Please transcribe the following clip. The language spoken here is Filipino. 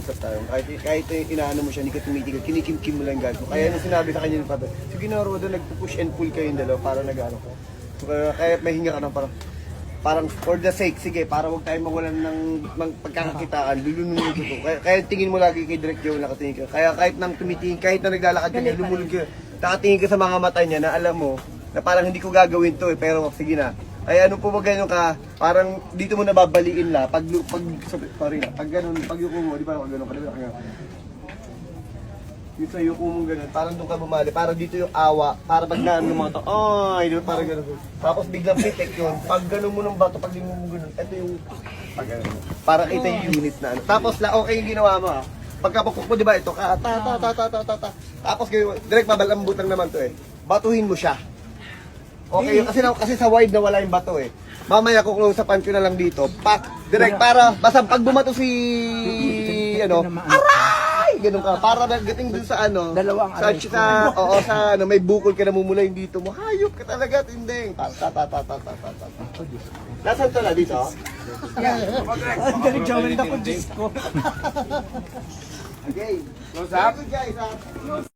mag-usap tayo. Kahit inaano mo siya, hindi ka tumitigil, kinikim-kim mo lang yung gago. Kaya nung sinabi sa kanya ng father, sige na Rodo, nag-push and pull kayo yung dalawa para nag-ano ko. So, kaya may hinga ka ng parang for the sake, sige, para huwag tayong mawalan ng pagkakakitaan, lulununin ko to. Kaya tingin mo lagi kay Direk Joe, nakatingin ka. Kaya kahit nang tumitingin, kahit na naglalakad ka niya, lumulog ka, nakatingin ka sa mga mata niya na alam mo, na parang hindi ko gagawin to pero sige na. Ay ano po ba ganyan ka, parang dito mo nababaliin la, pag ganun, pag yuko mo, di ba ako ganun, yung sa yuko mo ganun, parang doon ka bumali, parang dito yung awa, para pag naan ng mga to, ay, parang ganun. Tapos biglang pitik yun, pag ganun mo ng bato, pag lingon mo ganun, ito yung, pag ganun, para kita yung unit na ano. Tapos okay yung ginawa mo ah, pagkapukpok mo di ba ito, tapos direct babalambutang naman to batuhin mo siya. Okay, kasi sa wide na wala yung bato Mamaya close-upan ko na lang dito. Pak, direct para basta pag bumato si aray! Ganun ka. Para nagating dun sa sa may bukol ka namumula yung dito mo. Hayop ka talaga, tinding. Nasaan to na dito? Ang galing Joey na po, Diyos ko. Okay. Close up. Guys,